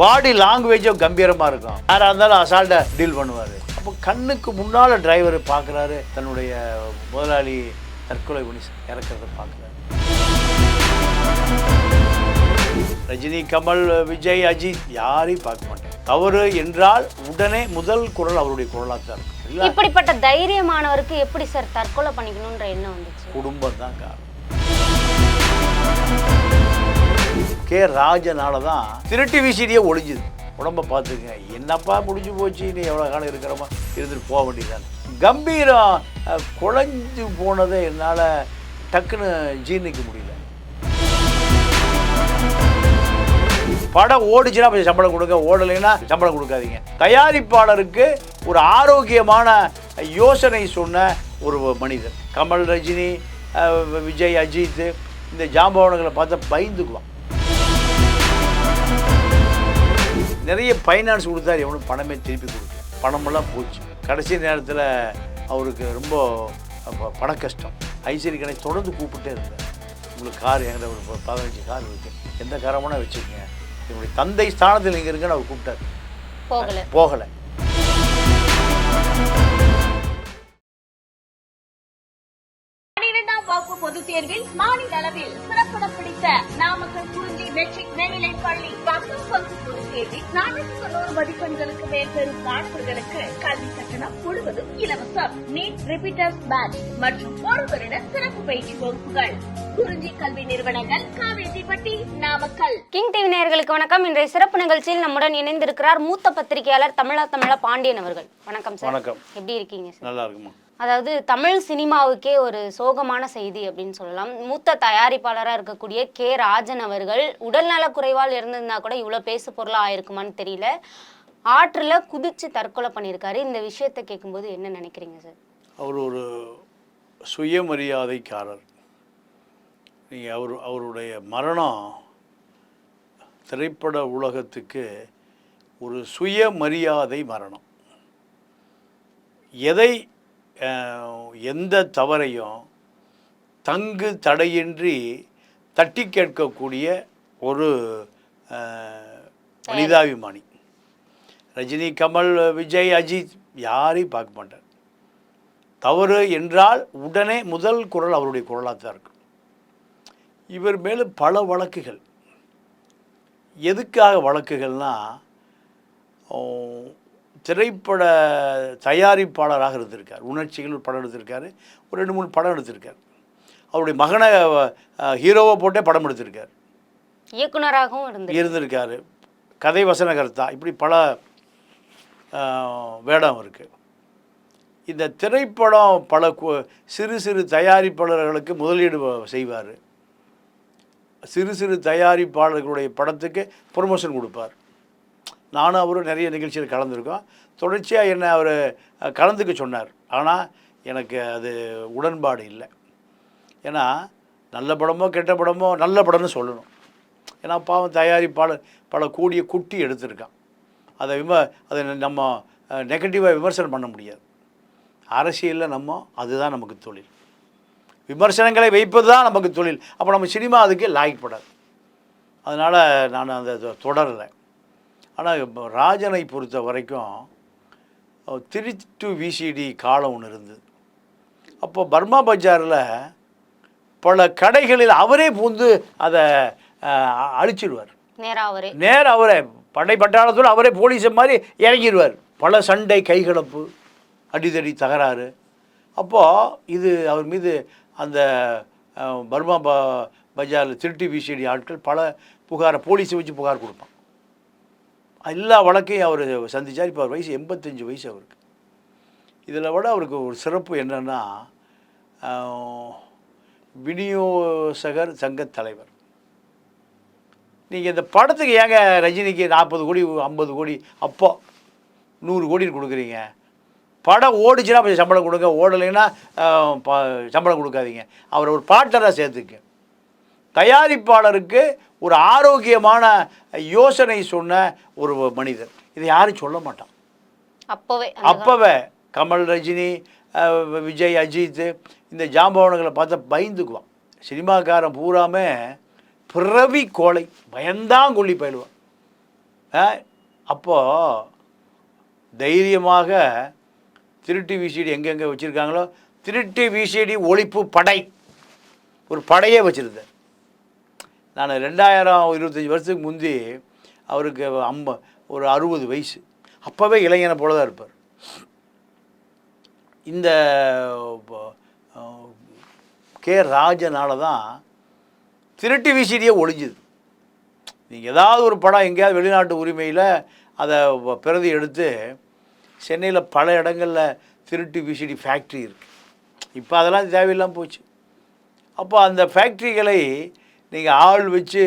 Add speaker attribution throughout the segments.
Speaker 1: பாடி லாங்குவேஜும் கம்பீரமாக இருக்கும். யாராக இருந்தாலும் அசால்ட்டாக டீல் பண்ணுவார். அப்போ கண்ணுக்கு முன்னால் டிரைவர் பார்க்குறாரு, தன்னுடைய முதலாளி தற்கொலை பண்ணி இறக்கிறத பார்க்குறாரு. ரஜினி, கமல், விஜய், அஜித் யாரையும் பார்க்க மாட்டேன். தவறு என்றால் உடனே முதல் குரல் அவருடைய குரலாக தான் இருக்கும்.
Speaker 2: இப்படிப்பட்ட தைரியமானவருக்கு எப்படி சார் தற்கொலை பண்ணிக்கணும்ன்ற எண்ணம் வந்துச்சு?
Speaker 1: குடும்பம் தான் காரணம். கே ராஜனால தான் திருட்டி விசிடியே ஒழிஞ்சுது. உடம்பை பார்த்துங்க, என்னப்பா முடிஞ்சு போச்சு, நீ எவ்வளோ காலம் இருக்கிறோமா இருந்துட்டு போக வேண்டியதானே. கம்பீரம் குழஞ்சு போனதை என்னால் டக்குன்னு ஜீர்ணிக்க முடியல. படம் ஓடிச்சுன்னா கொஞ்சம் சம்பளம் கொடுங்க, ஓடலைன்னா சம்பளம் கொடுக்காதீங்க. தயாரிப்பாளருக்கு ஒரு ஆரோக்கியமான யோசனை சொன்ன ஒரு மனிதர். கமல், ரஜினி, விஜய், அஜித் இந்த ஜாம்பவான்களை பார்த்தா பயந்துக்குவான். நிறைய ஃபைனான்ஸ் கொடுத்தாரு, எவனும் பணமே திருப்பி கொடுக்கல. பணமெல்லாம் போச்சு. கடைசி நேரத்தில் அவருக்கு ரொம்ப பண கஷ்டம். ஐஸ்வரி கணேஷ் தொடர்ந்து கூப்பிட்டே இருந்தார். உங்களுக்கு கார் என்கிட்ட ஒரு 15 கார் இருக்குது, எந்த காரமான வச்சுக்கோங்க, என்னுடைய தந்தை ஸ்தானத்தில் நீங்கள் இருக்குன்னு அவர் கூப்பிட்டார். போகலை.
Speaker 3: பொதுத் தேர்வில் மாநில அளவில் சிறப்பிடம் பிடித்த நாமக்கல் குறிஞ்சி மெட்ரிக் மேல்நிலைப் பள்ளி 10th வகுப்பு பொதுத் தேர்வில் 490 மதிப்பெண்களுக்கு மேல் பெறும் மாணவர்களுக்கு கல்வி கட்டணம் முழுவதும் இலவசம். நீட் ரிப்பீட்டர்ஸ் பேட்ச் மற்றும் ஒரு வருட சிறப்பு பயிற்சி வகுப்புகள். குறிஞ்சி கல்வி நிறுவனங்கள், காவேரிப்பட்டி, நாமக்கல்.
Speaker 2: கிங் டிவி நேயர்களுக்கு வணக்கம். இன்றைய சிறப்பு நிகழ்ச்சியில் நம்முடன் இணைந்திருக்கிறார் மூத்த பத்திரிகையாளர் தமிழா பாண்டியன் அவர்கள். வணக்கம் சார்.
Speaker 1: வணக்கம்.
Speaker 2: எப்படி இருக்கீங்க சார்?
Speaker 1: நல்லா இருக்குமா.
Speaker 2: அதாவது தமிழ் சினிமாவுக்கே ஒரு சோகமான செய்தி அப்படின்னு சொல்லலாம். மூத்த தயாரிப்பாளராக இருக்கக்கூடிய கே ராஜன் அவர்கள் உடல்நலக் குறைவால் இருந்திருந்தா கூட இவ்வளோ பேசு பொருளாக ஆயிருக்குமான்னு தெரியல, ஆற்றில் குதிச்சு தற்கொலை பண்ணியிருக்காரு. இந்த விஷயத்தை கேட்கும்போது என்ன நினைக்கிறீங்க சார்?
Speaker 1: அவர் ஒரு சுயமரியாதைக்காரர். நீங்கள் அவருடைய மரணம் திரைப்பட உலகத்துக்கு ஒரு சுயமரியாதை மரணம். எந்த தவறையும் தங்கு தடையின்றி தட்டி கேட்கக்கூடிய ஒரு மனிதாபிமானி. ரஜினி, கமல், விஜய், அஜித் யாரையும் பார்க்க மாட்டார். தவறு என்றால் உடனே முதல் குரல் அவருடைய குரலாக தான் இருக்கும். இவர் மேலே பல வழக்குகள். எதுக்காக வழக்குகள்னால், திரைப்பட தயாரிப்பாளராக இருந்திருக்கார். உணர்ச்சிகள் ஒரு படம் எடுத்திருக்காரு, ஒரு 2-3 படம் எடுத்திருக்கார். அவருடைய மகனை ஹீரோவை போட்டே படம் எடுத்திருக்கார்.
Speaker 2: இயக்குனராகவும்
Speaker 1: இருந்திருக்காரு. கதை வசனகர்த்தா, இப்படி பல வேடம் இருக்குது. இந்த திரைப்படம் பல சிறு சிறு தயாரிப்பாளர்களுக்கு முதலீடு செய்வார். சிறு சிறு தயாரிப்பாளர்களுடைய படத்துக்கு ப்ரொமோஷன் கொடுப்பார். நானும் அவரும் நிறைய நிகழ்ச்சியில் கலந்துருக்கோம். தொடர்ச்சியாக என்னை அவர் கலந்துக்க சொன்னார். ஆனால் எனக்கு அது உடன்பாடு இல்லை. ஏன்னா நல்ல படமோ கெட்ட படமோ நல்ல படம்னு சொல்லணும். ஏன்னா பாவம் தயாரிப்பாளர் பல கோடியை குட்டி எடுத்திருக்கான். அதை நம்ம நெகட்டிவாக விமர்சனம் பண்ண முடியாது. அரசியலில் அதுதான் நமக்கு தொழில். விமர்சனங்களை வைப்பது தான் நமக்கு தொழில். அப்போ நம்ம சினிமா அதுக்கு லாய்க்கப்படாது. அதனால் நான் அதை தொடரலை. ஆனால் ராஜனை பொறுத்த வரைக்கும் திருட்டு விசிடி காலம் ஒன்று இருந்தது. அப்போ பர்மா பஜாரில் பல கடைகளில் அவரே பூந்து அதை அழிச்சிடுவார். நேராக அவரே பட்டாளத்தோடு அவரே போலீஸை மாதிரி இறங்கிடுவார். பல சண்டை, கைகலப்பு, அடிதடி, தகராறு. அப்போது இது அவர் மீது அந்த பர்மா பஜாரில் திருட்டு விசிடி ஆட்கள் பல புகாரை போலீஸை வச்சு புகார் கொடுப்பான். எல்லா வழக்கையும் அவர் சந்தித்தார். இப்போ அவர் வயசு 85 வயசு அவருக்கு. இதில் விட அவருக்கு ஒரு சிறப்பு என்னென்னா, விநியோகர் சங்க தலைவர். நீங்கள் இந்த படத்துக்கு ஏங்க ரஜினிக்கு 40 கோடி 50 கோடி அப்போ 100 கோடி கொடுக்குறீங்க? படம் ஓடிச்சுன்னா கொஞ்சம் சம்பளம் கொடுங்க, ஓடலைன்னா சம்பளம் கொடுக்காதீங்க. அவரை ஒரு பார்ட்னராக சேர்த்துக்க. தயாரிப்பாளருக்கு ஒரு ஆரோக்கியமான யோசனை சொன்ன ஒரு மனிதர். இதை யாரும் சொல்ல மாட்டான். அப்போவே கமல், ரஜினி, விஜய், அஜித் இந்த ஜாம்பவான்களை பார்த்தா பயந்துக்குவான். சினிமாக்காரன் பூராமே பிறவி கோலை, பயந்தாங்கொல்லி பயிலுவான். அப்போது தைரியமாக திருட்டு விசிடி எங்கெங்கே வச்சுருக்காங்களோ திருட்டு விசிடி ஒழிப்பு படை ஒரு படையே வச்சுருந்தேன் நான். 2025 வருஷத்துக்கு முந்தி அவருக்கு ஒரு 60 வயசு. அப்போவே இளைஞனை போல தான் இருப்பார். இந்த கே ராஜனால தான் திருட்டு விசிடியே ஒழிஞ்சுது. நீங்கள் ஏதாவது ஒரு படம் எங்கேயாவது வெளிநாட்டு உரிமையில் அதை பிரதி எடுத்து சென்னையில் பல இடங்களில் திருட்டு விசிடி ஃபேக்ட்ரி இருக்குது. இப்போ அதெல்லாம் தேவையில்லாமல் போச்சு. அப்போ அந்த ஃபேக்ட்ரிகளை நீங்கள் ஆள் வச்சு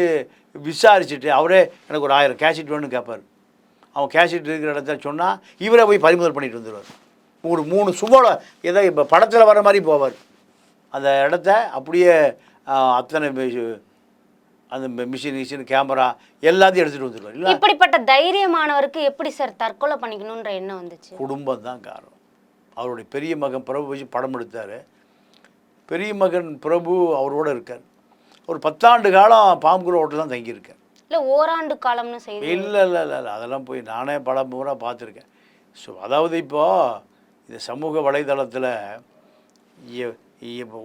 Speaker 1: விசாரிச்சுட்டு அவரே எனக்கு ஒரு 1000 கேசட் வேணும்னு கேட்பார். அவன் கேசட் இருக்கிற இடத்த சொன்னால் இவரே போய் பறிமுதல் பண்ணிட்டு வந்துடுவார். ஒரு 3 சும்மாவில் ஏதோ இப்போ படத்தில் வர மாதிரி போவார். அந்த இடத்த அப்படியே அத்தனை அந்த மிஷின் கேமரா எல்லாத்தையும் எடுத்துகிட்டு வந்துடுவார். இல்லை,
Speaker 2: இப்படிப்பட்ட தைரியமானவருக்கு எப்படி சார் தற்கொலை பண்ணிக்கணுன்ற எண்ணம் வந்துச்சு?
Speaker 1: குடும்பம் தான் காரணம். அவருடைய பெரிய மகன் பிரபு வச்சு படம் எடுத்தார். பெரிய மகன் பிரபு அவரோட இருக்கார். ஒரு 10 ஆண்டு காலம் பாம்புக்குற ஹோட்டல் தான் தங்கியிருக்கார்.
Speaker 2: இல்லை, ஓராண்டு காலம்னு செய்து
Speaker 1: இல்லை இல்லை இல்லை இல்லை அதெல்லாம் போய் நானே பல முறை பார்த்துருக்கேன். ஸோ அதாவது இப்போது இந்த சமூக வலைதளத்தில்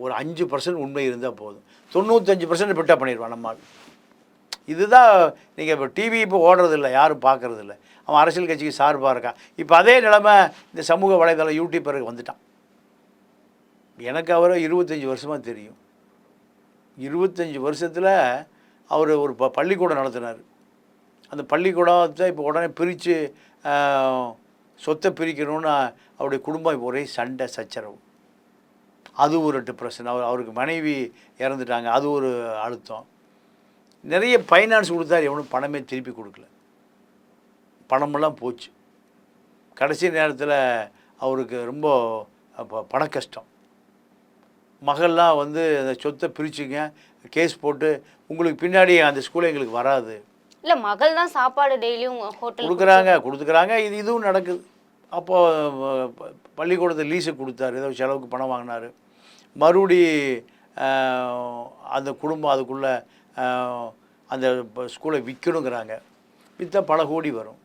Speaker 1: ஒரு 5% உண்மை இருந்தால் போதும், 95% பிட்டா பண்ணிடுவான் நம்மால். இதுதான் நீங்கள் இப்போ டிவி இப்போ ஓடுறதில்ல, யாரும் பார்க்குறதில்ல. அவன் அரசியல் கட்சிக்கு சார்பாக இருக்கான். இப்போ அதே நிலைமை இந்த சமூக வலைதளம் யூடியூப்பருக்கு வந்துட்டான். எனக்கு அவரை 25 வருஷமாக தெரியும். 25 வருஷத்தில் அவர் ஒரு பள்ளிக்கூடம் நடத்தினார். அந்த பள்ளிக்கூடத்தை இப்போ உடனே பிரித்து சொத்தை பிரிக்கணும்னு அவருடைய குடும்பம் இப்போ ஒரே சண்டை சச்சரவு. அது ஒரு டிப்ரெஷன். அவருக்கு மனைவி இறந்துட்டாங்க, அது ஒரு அழுத்தம். நிறைய ஃபைனான்ஸ் கொடுத்தார், எவனும் பணமே திருப்பி கொடுக்கல. பணமெல்லாம் போச்சு. கடைசி நேரத்தில் அவருக்கு ரொம்ப பண கஷ்டம். மகள்லாம் வந்து அந்த சொத்தை பிரிச்சுங்க, கேஸ் போட்டு உங்களுக்கு பின்னாடி அந்த ஸ்கூலில் எங்களுக்கு வராது.
Speaker 2: இல்லை, மகள் தான் சாப்பாடு டெய்லியும் ஹோட்டல்
Speaker 1: கொடுக்குறாங்க. இதுவும் நடக்குது. அப்போது பள்ளிக்கூடத்தை லீஸு கொடுத்தாரு, ஏதோ செலவுக்கு பணம் வாங்கினார். மறுபடி அந்த குடும்பம் அதுக்குள்ளே அந்த ஸ்கூலை விற்கணுங்கிறாங்க. விற்றா பல கோடி வரும்,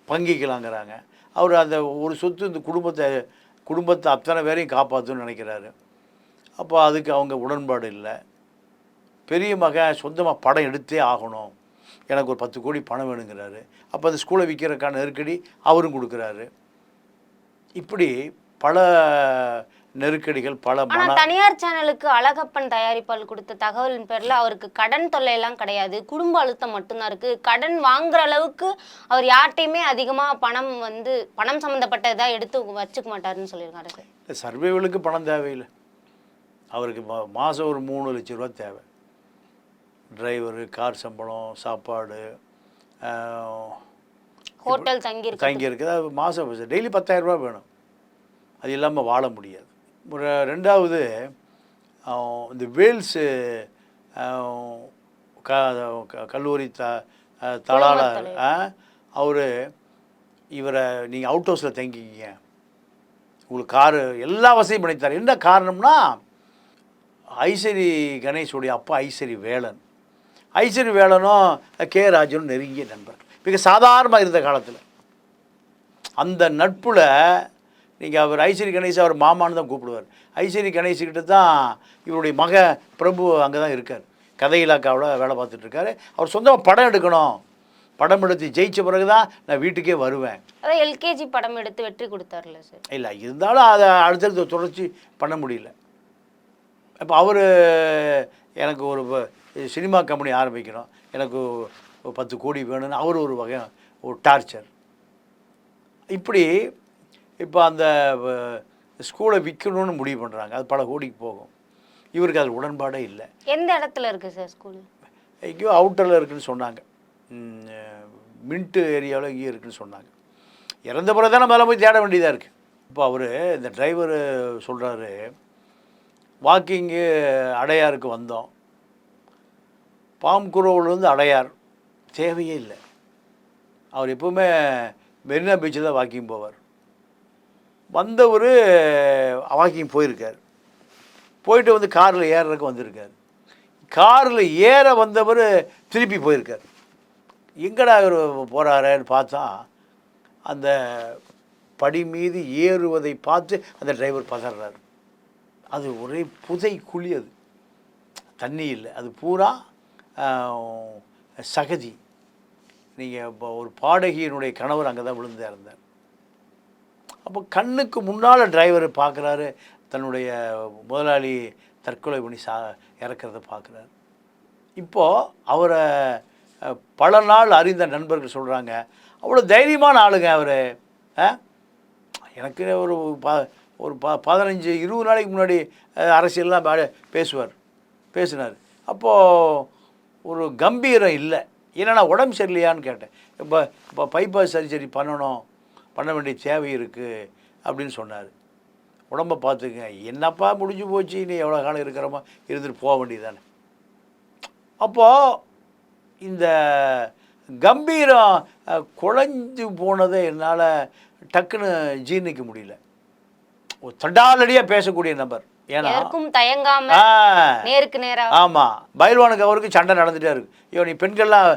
Speaker 1: பங்கிக்கலாங்கிறாங்க. அவர் அந்த ஒரு சொத்து இந்த குடும்பத்தை அத்தனை பேரையும் காப்பாற்றணும்னு நினைக்கிறாரு. அப்போ அதுக்கு அவங்க உடன்பாடு இல்லை. பெரிய மகன் சொந்தமாக படம் எடுத்தே ஆகணும், எனக்கு ஒரு 10 கோடி பணம் வேணுங்கிறாரு. அப்போ அந்த ஸ்கூலை விற்கிறதுக்கான நெருக்கடி அவரும் கொடுக்குறாரு. இப்படி பல நெருக்கடிகள் பல.
Speaker 2: ஆனால் தனியார் சேனலுக்கு அழகப்பன் தயாரிப்பால் கொடுத்த தகவலின் பேரில் அவருக்கு கடன் தொல்லையெல்லாம் கிடையாது, குடும்ப அழுத்தம் மட்டும்தான் இருக்குது. கடன் வாங்குற அளவுக்கு அவர் யார்கிட்டையுமே அதிகமாக பணம் சம்மந்தப்பட்டதாக எடுத்து வச்சுக்க மாட்டாருன்னு சொல்லியிருக்காரு சார்.
Speaker 1: சர்வேவலுக்கு பணம் தேவையில்லை. அவருக்கு மாதம் ஒரு 3 லட்சம் ரூபா தேவை. டிரைவரு, கார் சம்பளம், சாப்பாடு,
Speaker 2: ஹோட்டல்
Speaker 1: தங்கியிருக்கு. அது மாதம் டெய்லி 10,000 ரூபா வேணும். அது இல்லாமல் வாழ முடியாது. ஒரு 2வது இந்த வேல்ஸு கல்லூரி தலாளர் அவர் இவரை நீங்கள் அவுட் ஹவுஸில் தங்கிக்கிங்க, உங்களுக்கு காரு எல்லா வசதியும் பண்ணித்தார். என்ன காரணம்னா ஐஸ்வரி கணேஷுடைய அப்பா ஐஸ்வரி வேலன். ஐஸ்வரி வேலனும் கே ராஜனும் நெருங்கிய நண்பர்கள். மிக சாதாரணமாக இருந்த காலத்தில் அந்த நட்பில் நீங்கள் அவர் ஐஸ்வரி கணேஷ் அவர் மாமான்னு தான் கூப்பிடுவார். ஐஸ்வரி கணேஷ்கிட்ட தான் இவருடைய மக பிரபு அங்கே தான் இருக்கார், கதை இலாக்காவில் வேலை பார்த்துட்ருக்காரு. அவர் சொந்தமாக படம் எடுக்கணும், படம் எடுத்து ஜெயித்த பிறகு தான் நான் வீட்டுக்கே வருவேன்.
Speaker 2: அதான் LKG படம் எடுத்து வெற்றி கொடுத்தார்ல சார்.
Speaker 1: இல்லை, இருந்தாலும் அதை அடுத்தடுத்து தொடர்ச்சி பண்ண முடியல. இப்போ அவர் எனக்கு ஒரு சினிமா கம்பெனி ஆரம்பிக்கணும், எனக்கு 10 கோடி வேணும்னு அவர் ஒரு வகை ஒரு டார்ச்சர். இப்படி இப்போ அந்த ஸ்கூலை விற்கணும்னு முடிவு பண்ணுறாங்க. அது பல கோடிக்கு போகும். இவருக்கு அது உடன்பாடே இல்லை.
Speaker 2: எந்த இடத்துல இருக்குது சார் ஸ்கூல்?
Speaker 1: எங்கேயோ அவுட்டரில் இருக்குதுன்னு சொன்னாங்க, மின்ட்டு ஏரியாவில் இங்கேயும் இருக்குதுன்னு சொன்னாங்க. இறந்த பிறகு தான் மேலே போய் தேட வேண்டியதாக இருக்குது. இப்போ அவர் இந்த டிரைவர் சொல்கிறாரு, வாக்கிங்கு அடையாருக்கு வந்தோம், பாம்குரோவிலேருந்து அடையார் தேவையே இல்லை. அவர் எப்போவுமே மெரினா பீச்சில் தான் வாக்கிங் போவார். வந்தவர் வாக்கிங் போயிருக்கார், போயிட்டு வந்து காரில் ஏறுறதுக்கு வந்திருக்கார். காரில் ஏற வந்தவர் திருப்பி போயிருக்கார். எங்கடா இவர் போகிறாருன்னு பார்த்தா அந்த படி மீது ஏறுவதை பார்த்து அந்த டிரைவர் பதறாரு. அது ஒரே புதை குழி, அது தண்ணி இல்லை, அது பூரா சகதி. நீங்கள் இப்போ ஒரு பாடகியினுடைய கணவர் அங்கே தான் விழுந்து இறந்தார். அப்போ கண்ணுக்கு முன்னால் டிரைவர் பார்க்குறாரு, தன்னுடைய முதலாளி தற்கொலை பண்ணி இறக்கிறத பார்க்குறாரு. இப்போது அவரை பல நாள் அறிந்த நண்பர்கள் சொல்கிறாங்க, அவ்வளோ தைரியமான ஆளுங்க அவர். எனக்கு ஒரு 15-20 நாளைக்கு முன்னாடி அரசியல்லாம் பேசினார். அப்போது ஒரு கம்பீரம் இல்லை. ஏன்னா உடம்பு சரியில்லையான்னு கேட்டேன். இப்போ பைபாஸ் சர்ஜரி பண்ண வேண்டிய தேவை இருக்குது அப்படின்னு சொன்னார். உடம்பை பார்த்துக்குங்க, என்னப்பா முடிஞ்சு போச்சு, நீ எவ்வளோ காலம் இருக்கிறோமோ இருந்துட்டு போக வேண்டியதானே. அப்போது இந்த கம்பீரம் குழஞ்சு போனதை என்னால் டக்குன்னு ஜீர்ணிக்க முடியல. ஒரு தண்டாலடியாக பேசக்கூடிய நபர். ஏன்னா
Speaker 2: நேருக்கு நேரா.
Speaker 1: ஆமாம், பயில்வானுக்கு அவருக்கு சண்டை நடந்துகிட்டே இருக்கு. ஐயோ நீ பெண்கள்லாம்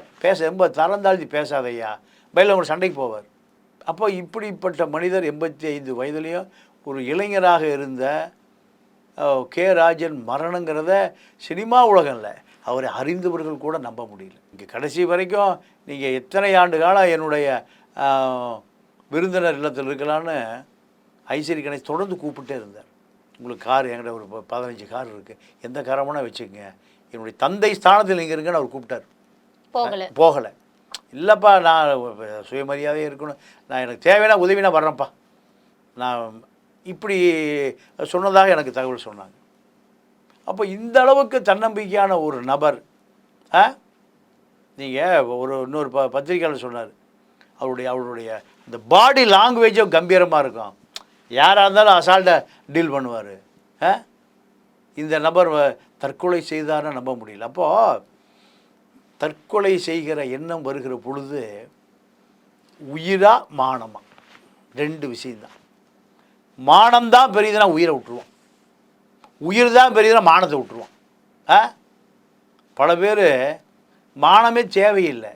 Speaker 1: ரொம்ப தரந்தாழ்த்தி பேசாதையா, பயில்வான் சண்டைக்கு போவார். அப்போ இப்படிப்பட்ட மனிதர் 85 வயதுலேயும் ஒரு இளைஞராக இருந்த கே. ராஜன் மரணங்கிறத சினிமா உலகம்ல அவரை அறிந்தவர்கள் கூட நம்ப முடியல. இங்கே கடைசி வரைக்கும் நீங்கள் எத்தனை ஆண்டு காலம் என்னுடைய விருந்தினர் இல்லத்தில் இருக்கலான்னு ஐஸ்வரி கணேஷ் தொடர்ந்து கூப்பிட்டே இருந்தார். உங்களுக்கு கார் என்கிட்ட ஒரு 15 கார் இருக்குது, எந்த காரமான வச்சுக்கோங்க, என்னுடைய தந்தை ஸ்தானத்தில் நீங்கள் இருக்குன்னு அவர் கூப்பிட்டார். போகலை. இல்லைப்பா, நான் சுயமரியாதையே இருக்கணும், நான் எனக்கு தேவையான உதவினா வர்றேன்ப்பா, நான் இப்படி சொன்னதாக எனக்கு தகவல் சொன்னாங்க. அப்போ இந்த அளவுக்கு தன்னம்பிக்கையான ஒரு நபர். நீங்கள் இன்னொரு பத்திரிக்கையாளர் சொன்னார், அவருடைய இந்த பாடி லாங்குவேஜும் கம்பீரமாக இருக்கும், யாராக இருந்தாலும் அசால்ட்டாக டீல் பண்ணுவார். இந்த நபர் தற்கொலை செய்தார்னு நம்ப முடியல. அப்போது தற்கொலை செய்கிற எண்ணம் வருகிற பொழுது உயிரா மானமா 2 விஷயந்தான். மானம்தான் பெரியதுனா உயிரை விட்டுருவோம், உயிர் தான் பெரியதுனா மானத்தை விட்டுருவோம். பல பேர் மானமே தேவையில்லை,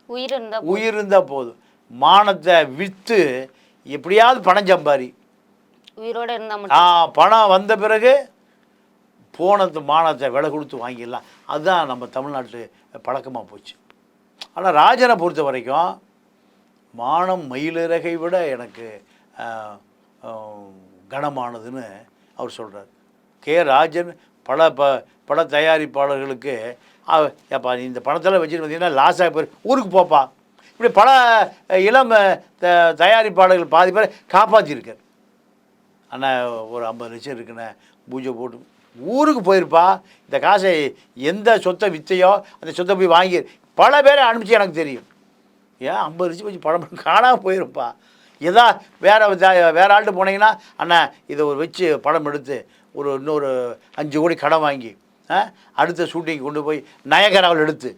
Speaker 1: உயிர் இருந்தால் போதும், மானத்தை விற்று எப்படியாவது பணம் சம்பாரி,
Speaker 2: உயிரோடு இருந்தால்
Speaker 1: பணம் வந்த பிறகு போனது மானத்தை விலை கொடுத்து வாங்கிடலாம். அதுதான் நம்ம தமிழ்நாட்டு பழக்கமாக போச்சு. ஆனால் ராஜனை பொறுத்த வரைக்கும் மானம் மயிலிறகை விட எனக்கு கனமானதுன்னு அவர் சொல்கிறார். கே. ராஜன் பல தயாரிப்பாளர்களுக்கு ஏப்பா நீ இந்த பணத்தெல்லாம் வச்சுட்டு வந்தீங்கன்னா லாஸாக போய் ஊருக்கு போப்பா, இப்படி பல இளம் தயாரிப்பாளர்கள் பாதி பேரை காப்பாற்றிருக்கார். ஆனால் ஒரு 50 லட்சம் இருக்குண்ணே, பூஜை போட்டு ஊருக்கு போயிருப்பா, இந்த காசை எந்த சொத்தை விற்றையோ அந்த சொத்தை போய் வாங்கி பல பேரை அனுப்பிச்சு எனக்கு தெரியும். ஏன் 50 லட்சம் வச்சு படம் காணாமல் போயிருப்பா. வேறு ஆள்கிட்ட போனீங்கன்னா அண்ணா இதை வச்சு படம் எடுத்து இன்னொரு 5 கோடி கடன் வாங்கி அடுத்த ஷூட்டிங் கொண்டு போய் நயகராவில் எடுத்து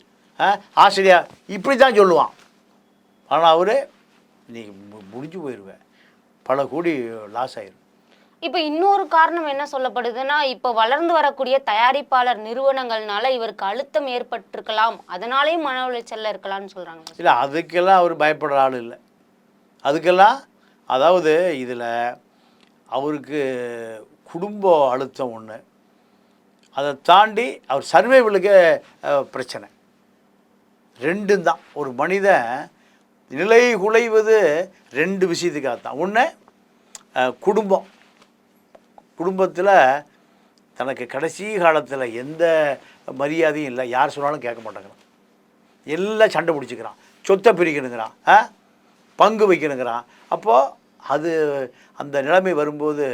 Speaker 1: ஆஸ்திரேலியா இப்படி தான் சொல்லுவான். ஆனால் அவர் நீ முடிஞ்சு போயிடுவேன், பல கோடி லாஸ் ஆயிரும்.
Speaker 2: இப்போ இன்னொரு காரணம் என்ன சொல்லப்படுதுன்னா, இப்போ வளர்ந்து வரக்கூடிய தயாரிப்பாளர் நிறுவனங்கள்னால இவருக்கு அழுத்தம் ஏற்பட்டிருக்கலாம், அதனாலேயும் மன உளைச்சல்ல இருக்கலாம்னு சொல்கிறாங்க.
Speaker 1: இல்லை, அதுக்கெல்லாம் அவர் பயப்படுற ஆள் இல்லை. அதுக்கெல்லாம் அதாவது இதில் அவருக்கு குடும்ப அழுத்தம் ஒன்று, அதை தாண்டி அவர் சர்வைவலுக்கு பிரச்சனை. 2 தான். ஒரு மனிதன் நிலை குலைவது 2 விஷயத்துக்காகத்தான். ஒன்று குடும்பத்தில் தனக்கு கடைசி காலத்தில் எந்த மரியாதையும் இல்லை, யார் சொன்னாலும் கேட்க மாட்டேங்கிறான், எல்லாம் சண்டை பிடிச்சிக்கிறான், சொத்தை பிரிக்கணுங்கிறான், பங்கு வைக்கணுங்கிறான். அப்போது அது அந்த நிலைமை வரும்போது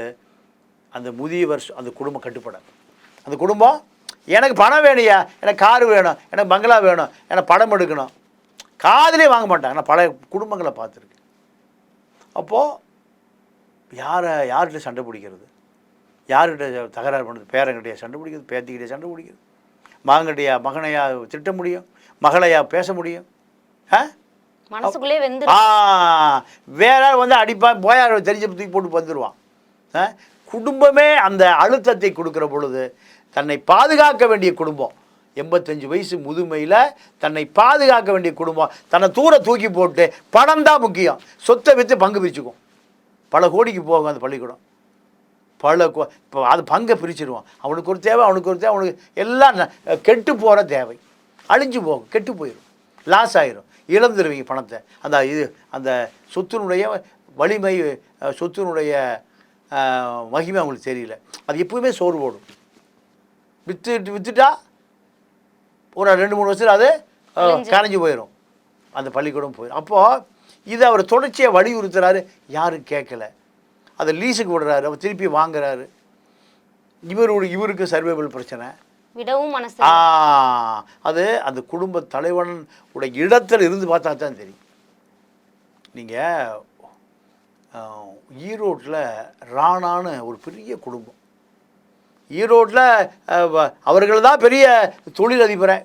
Speaker 1: அந்த முதியவர் அந்த குடும்பம் கட்டுப்படாது. அந்த குடும்பம் எனக்கு பணம் வேணுயா, எனக்கு காரு வேணும், எனக்கு பங்களா வேணும், எனக்கு படம் எடுக்கணும், காதிலே வாங்க மாட்டாங்க. நான் பல குடும்பங்களை பார்த்துருக்கேன். அப்போது யார்கிட்ட சண்டை பிடிக்கிறது, யார்கிட்ட தகராறு பண்ணுறது, பேரங்கிட்டையா சண்டை பிடிக்கிறது, பேத்திக்கிட்டே சண்டை பிடிக்கிறது, மகன்கிட்டையா மகனையா திட்ட முடியும், மகளையா பேச முடியும்,
Speaker 2: மனசுக்குள்ளே வந்து
Speaker 1: வேற வந்து அடிப்பான், போயார் தெரிஞ்ச தூக்கி போட்டு வந்துடுவான். குடும்பமே அந்த அழுத்தத்தை கொடுக்குற பொழுது தன்னை பாதுகாக்க வேண்டிய குடும்பம் 85 வயசு முதுமையில் தன்னை பாதுகாக்க வேண்டிய குடும்பம் தன்னை தூக்கி போட்டு பணம் தான் முக்கியம், சொத்தை விற்று பங்கு பிரிச்சுக்கும். பல கோடிக்கு போகும் அந்த பள்ளிக்கூடம். இப்போ அது பங்கை பிரிச்சிடுவான். அவனுக்கு ஒரு தேவை, அவனுக்கு எல்லாம் கெட்டு போகிற தேவை, அழிஞ்சு போகும், கெட்டு போயிடும், லாஸ் ஆயிரும், இழந்துருவீங்க பணத்தை. அந்த சொத்தினுடைய வலிமை, சொத்தினுடைய மகிமை அவங்களுக்கு தெரியல. அது எப்பவுமே சோறு போடும். விற்றுட்டா ஒரு 2-3 வருஷத்தில் அது கரைஞ்சி போயிடும், அந்த பள்ளிக்கூடம் போயிடும். அப்போது இதை அவர் தொடர்ச்சியாக வலியுறுத்துறாரு, யாரும் கேட்கல. அதை லீஸுக்கு விடுறாரு, அவர் திருப்பி வாங்குறாரு. இவருக்கு சர்வைவல் பிரச்சனை,
Speaker 2: விடவும் மனசு.
Speaker 1: அது அந்த குடும்ப தலைவனுடைய இடத்துல இருந்து பார்த்தா தான் தெரியும். நீங்கள் ஈரோட்டில் ராணான்னு ஒரு பெரிய குடும்பம், ஈரோட்டில் அவர்கள் தான் பெரிய தொழிலதிபரை.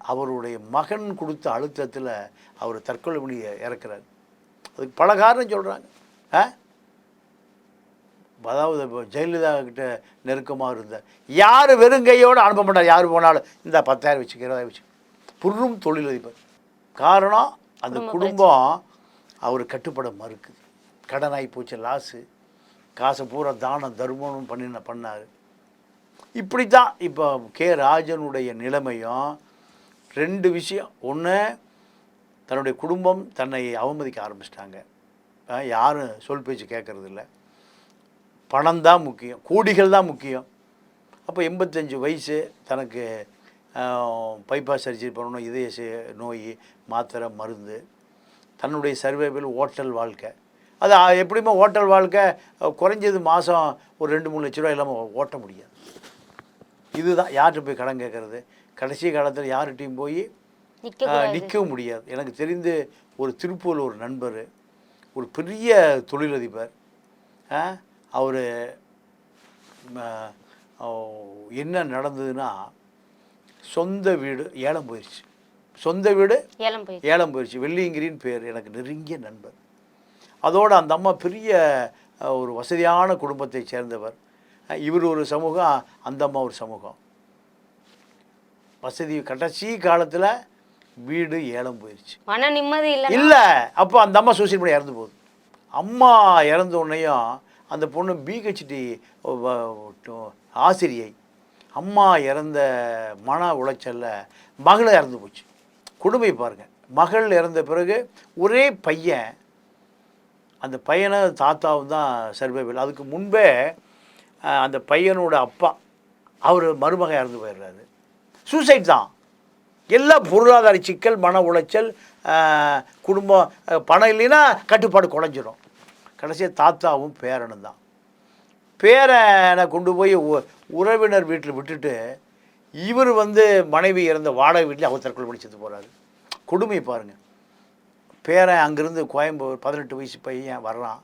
Speaker 1: அவருடைய மகன் கொடுத்த அழுத்தத்தில் அவர் தற்கொலை பண்ணி இறக்குறாரு. அதுக்கு பல காரணம் சொல்கிறாங்க. அதாவது இப்போ ஜெயலலிதா கிட்ட நெருக்கமாக இருந்தார். யார் வெறுங்கையோடு அனுப்ப மாட்டார், யார் போனாலும் இந்த 10,000 வச்சுக்க, 20,000 வச்சுக்க. புல்லும் தொழிலதிபர். காரணம் அந்த குடும்பம் அவர் கட்டுப்பட மறுக்குது. கடனாகி போச்சு, லாஸு, காசை பூரா தானம் தர்மம் பண்ணார். இப்படி தான் இப்போ கே ராஜனுடைய நிலைமையும். 2 விஷயம். ஒன்று, தன்னுடைய குடும்பம் தன்னை அவமதிக்க ஆரம்பிச்சிட்டாங்க, யாரும் சொல் பேச்சு கேட்கறதில்ல, பணம் தான் முக்கியம், கோடிகள் தான் முக்கியம். அப்போ 85 வயசு, தனக்கு பைபாஸ் சர்ஜரி பண்ணணும், இதய நோய், மாத்திரை, மருந்து, தன்னுடைய சர்வைவல், ஹோட்டல் வாழ்க்கை. அது எப்படியுமே ஹோட்டல் வாழ்க்கை குறைஞ்சது மாதம் ஒரு 2-3 லட்ச ரூபா இல்லாமல் ஓட்ட முடியாது. இதுதான் யார்கிட்ட போய் கடன் கேட்குறது. கடைசி காலத்தில் யார்கிட்டையும் போய் நிற்கவும் முடியாது. எனக்கு தெரிந்து ஒரு திருப்பூரில் ஒரு நண்பர், ஒரு பெரிய தொழிலதிபர், அவர் என்ன நடந்ததுன்னா, சொந்த வீடு ஏலம் போயிடுச்சு. சொந்த வீடு ஏலம் போயிடுச்சு. வெள்ளியங்கிரின்னு பேர், எனக்கு நெருங்கிய நண்பர். அதோடு அந்த அம்மா பெரிய ஒரு வசதியான குடும்பத்தை சேர்ந்தவர். இவர் ஒரு சமூகம், அந்த அம்மா ஒரு சமூகம். வசதி. கடைசி காலத்தில் வீடு ஏலம் போயிடுச்சு, மன நிம்மதி இல்லை. அப்போ அந்த அம்மா சூசைட் பண்ணி இறந்து போகுது. அம்மா இறந்த உடனேயும் அந்த பொண்ணு பிஹெச்டி ஆசிரியை. அம்மா இறந்த மன உளைச்சலில் மகளை இறந்து போச்சு. கொடுமை பாருங்கள். மகள் இறந்த பிறகு ஒரே பையன், அந்த பையனை தாத்தாவும் தான் சர்வைவல். அதுக்கு முன்பே அந்த பையனோட அப்பா, அவர் மருமக இறந்து போயிடுறாரு. சூசைட் தான். எல்லா பொருளாதார சிக்கல், மன உளைச்சல், குடும்பம், பணம் இல்லைன்னா கட்டுப்பாடு குறைஞ்சிரும். கடைசியாக தாத்தாவும் பேரனும் தான். பேரனை கொண்டு போய் உறவினர் வீட்டில் விட்டுட்டு இவர் மனைவி இறந்த வாடகை வீட்டில் அவர் தற்கொலை பண்ணி செத்து போகிறாரு. கொடுமை பாருங்கள். பேரன் அங்கேருந்து கோயம்புத்தூர் 18 வயசு பையன் வர்றான்,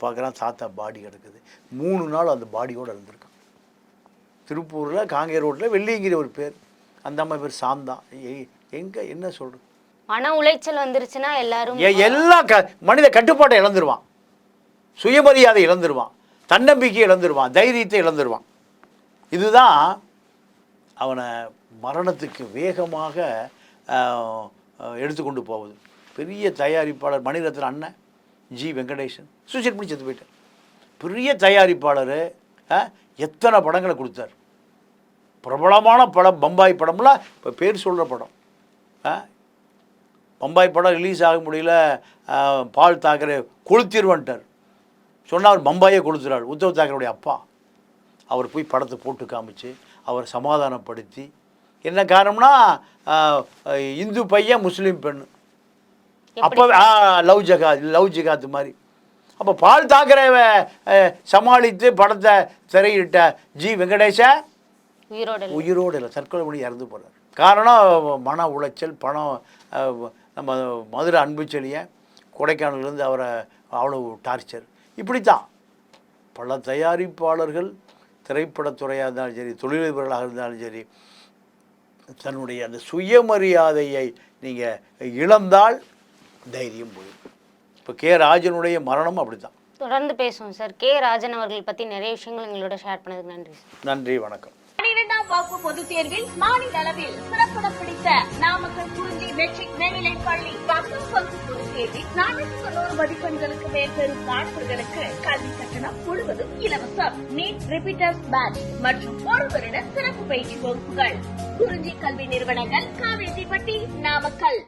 Speaker 1: பார்க்குறான், தாத்தா பாடி கிடக்குது. 3 நாள் அந்த பாடியோடு இருந்திருக்கான். திருப்பூரில் காங்கேய ரோட்டில் வெள்ளியங்கிரி ஒரு பேர், அந்த அம்மா பேர் சாந்தா. எங்கே என்ன சொல்கிறது,
Speaker 2: மன உளைச்சல் வந்துருச்சுன்னா எல்லாரும்
Speaker 1: எல்லாம் மனித கட்டுப்பாட்டை இழந்துருவான், சுயமரியாதை இழந்துருவான், தன்னம்பிக்கை இழந்துருவான், தைரியத்தை இழந்துருவான். இதுதான் அவனை மரணத்துக்கு வேகமாக எடுத்துக்கொண்டு போகுது. பெரிய தயாரிப்பாளர் மணிரத்ன அண்ணன் ஜி வெங்கடேசன் சூசைட் பண்ணி செத்து போயிட்டார். பெரிய தயாரிப்பாளர், எத்தனை படங்களை கொடுத்தார். பிரபலமான படம், பம்பாய் படம்லாம் இப்போ பேர் சொல்கிற படம். பம்பாய் படம் ரிலீஸ் ஆக முடியல, பால் தாக்கரே கொளுத்திடுவன்ட்டார். சொன்னால் அவர் பம்பாயே கொளுத்துறாரு. உத்தவ் தாக்கரேவுடைய அப்பா. அவர் போய் படத்தை போட்டு காமிச்சு அவர் சமாதானப்படுத்தி, என்ன காரணம்னா இந்து பையன் முஸ்லீம் பெண்ணு, அப்போ லவ் ஜிகாத் மாதிரி. அப்போ பால் தாக்கரேவை சமாளித்து படத்தை திரையிட்ட ஜி வெங்கடேஷா உயிரோடு இல்லை, தற்கொலை பண்ணி இறந்து போகிறார். காரணம் மன உளைச்சல், பணம். நம்ம மதுரை அன்புச்செழியை கொடைக்கானலேருந்து அவரை அவ்வளோ டார்ச்சர். இப்படித்தான் பல தயாரிப்பாளர்கள், திரைப்படத்துறையாக இருந்தாலும் சரி, தொழிலதிபர்களாக இருந்தாலும் சரி, தன்னுடைய அந்த சுயமரியாதையை நீங்கள் இழந்தால் தைரியம் போயிடும். இப்போ கே ராஜனுடைய மரணம் அப்படித்தான்.
Speaker 2: தொடர்ந்து பேசுவோம் சார். கே ராஜன் அவர்கள் பற்றி நிறைய விஷயங்கள் எங்களோட ஷேர் பண்ணதுக்கு நன்றி.
Speaker 1: நன்றி, வணக்கம்.
Speaker 3: 12ஆம் வகுப்பு பொதுத் தேர்வில் மாநில அளவில் சிறப்பிடம் பிடித்த நாமக்கல் குறிஞ்சி மெட்ரிக் மேல்நிலைப் பள்ளி 10ஆம் வகுப்பு பொதுத் தேர்வில் 490 மதிப்பெண்களுக்கு மேல் பெறும் மாணவர்களுக்கு கல்வி கட்டணம் முழுவதும் இலவசம். நீட் ரிப்பீட்டர்ஸ் பேட்ச் மற்றும் ஒரு வருட சிறப்பு பயிற்சி வகுப்புகள். குறிஞ்சி கல்வி நிறுவனங்கள், காவேரிப்பட்டி, நாமக்கல்.